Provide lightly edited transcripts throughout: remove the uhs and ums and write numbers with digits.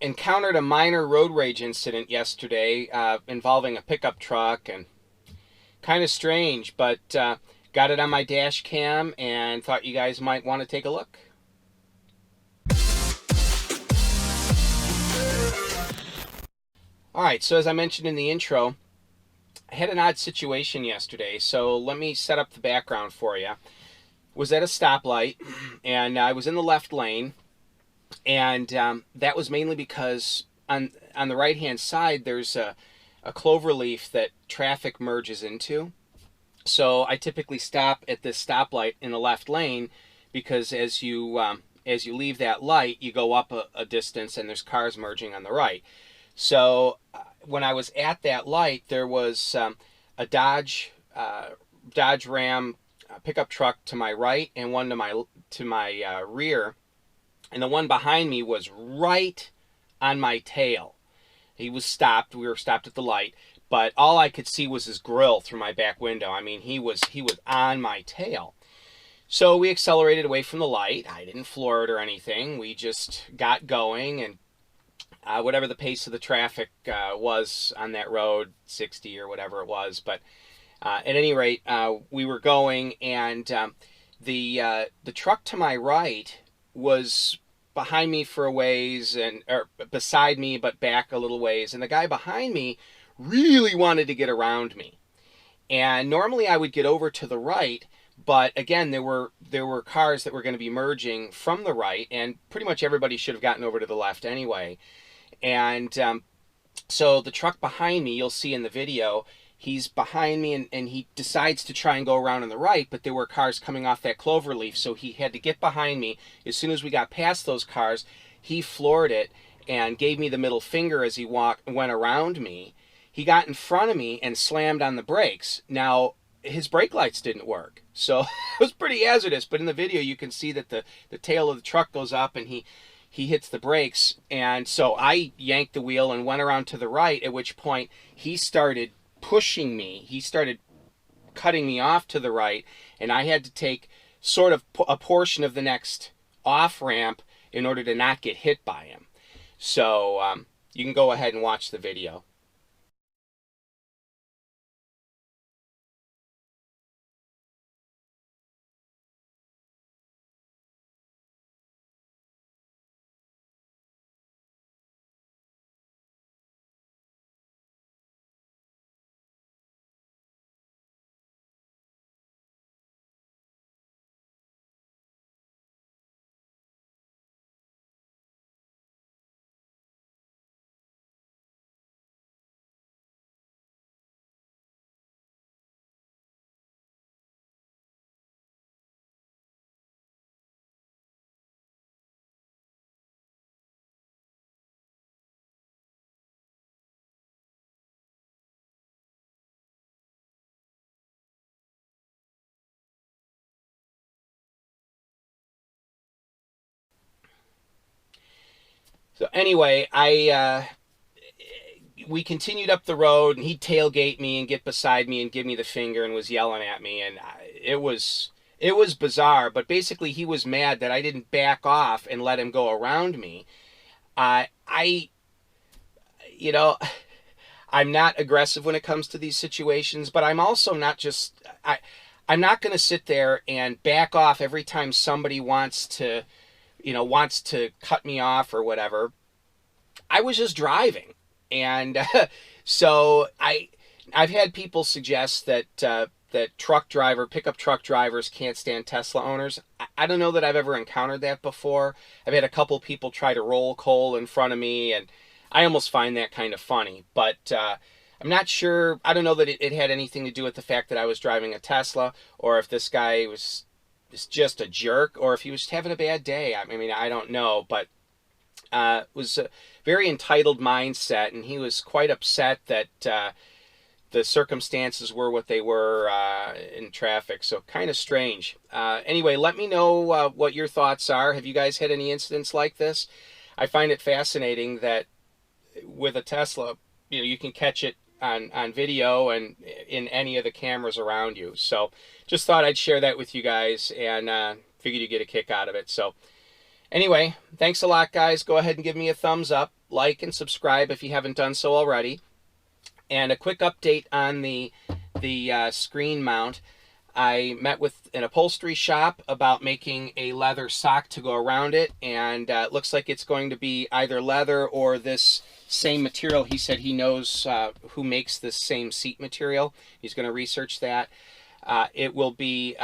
encountered a minor road rage incident yesterday involving a pickup truck, and kind of strange, but got it on my dash cam and thought you guys might want to take a look. All right, so as I mentioned in the intro, I had an odd situation yesterday, so let me set up the background for you. Was at a stoplight, and I was in the left lane, and that was mainly because on the right-hand side there's a clover leaf that traffic merges into. So I typically stop at this stoplight in the left lane because as you leave that light, you go up a distance and there's cars merging on the right. So when I was at that light, there was a Dodge Ram pickup truck to my right and one to my rear, and the one behind me was right on my tail. He was stopped. We were stopped at the light, but all I could see was his grill through my back window. I mean, he was on my tail. So we accelerated away from the light. I didn't floor it or anything. We just got going, and whatever the pace of the traffic was on that road, 60 or whatever it was. But at any rate, we were going, and the truck to my right was behind me for a ways, or beside me but back a little ways, and the guy behind me really wanted to get around me. And normally I would get over to the right, but again, there were cars that were going to be merging from the right, and pretty much everybody should have gotten over to the left anyway. And so the truck behind me, you'll see in the video, he's behind me, and he decides to try and go around on the right, but there were cars coming off that clover leaf, so he had to get behind me. As soon as we got past those cars, he floored it and gave me the middle finger as he went around me. He got in front of me and slammed on the brakes. Now, his brake lights didn't work, so it was pretty hazardous, but in the video you can see that the tail of the truck goes up and he hits the brakes, and so I yanked the wheel and went around to the right, at which point he started pushing me. He started cutting me off to the right, and I had to take sort of a portion of the next off-ramp in order to not get hit by him. So you can go ahead and watch the video. So anyway, we continued up the road, and he'd tailgate me and get beside me and give me the finger and was yelling at me, and it was bizarre. But basically, he was mad that I didn't back off and let him go around me. I you know, I'm not aggressive when it comes to these situations, but I'm also not just I'm not going to sit there and back off every time somebody wants to cut me off or whatever. I was just driving, and so I've had people suggest that pickup truck drivers can't stand Tesla owners. I don't know that I've ever encountered that before. I've had a couple people try to roll coal in front of me, and I almost find that kind of funny. But I'm not sure. I don't know that it had anything to do with the fact that I was driving a Tesla, or if this guy was just a jerk, or if he was having a bad day. I mean, I don't know, but it was a very entitled mindset, and he was quite upset that the circumstances were what they were in traffic. So kind of strange. Anyway, let me know what your thoughts are. Have you guys had any incidents like this? I find it fascinating that with a Tesla, you can catch it on video and in any of the cameras around you. So just thought I'd share that with you guys, and figured you'd get a kick out of it. So anyway, thanks a lot, guys. Go ahead and give me a thumbs up. like and subscribe if you haven't done so already. And a quick update on the screen mount. I met with an upholstery shop about making a leather sock to go around it, and it looks like it's going to be either leather or this same material. He said he knows who makes this same seat material. He's going to research that. It will be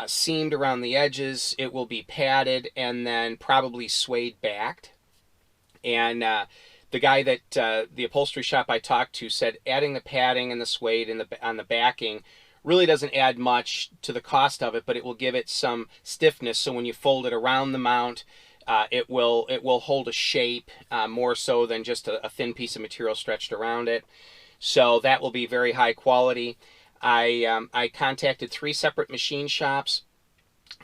seamed around the edges. It will be padded and then probably suede backed. And the guy that the upholstery shop I talked to said adding the padding and the suede on the backing really doesn't add much to the cost of it, but it will give it some stiffness. So when you fold it around the mount, it will hold a shape more so than just a thin piece of material stretched around it. So that will be very high quality. I contacted 3 separate machine shops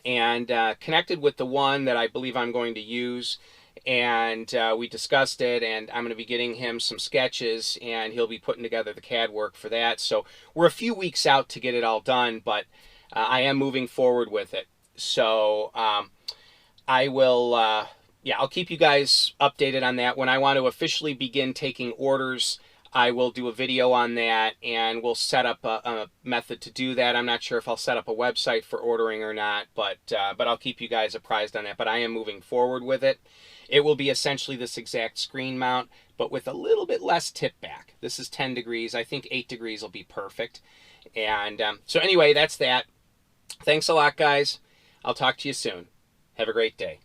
and connected with the one that I believe I'm going to use. And we discussed it, and I'm going to be getting him some sketches, and he'll be putting together the CAD work for that. So we're a few weeks out to get it all done, but I am moving forward with it. So I will, yeah, I'll keep you guys updated on that. When I want to officially begin taking orders, I will do a video on that, and we'll set up a method to do that. I'm not sure if I'll set up a website for ordering or not, but I'll keep you guys apprised on that. But I am moving forward with it. It will be essentially this exact screen mount, but with a little bit less tip back. This is 10 degrees. I think 8 degrees will be perfect. And so anyway, that's that. Thanks a lot, guys. I'll talk to you soon. Have a great day.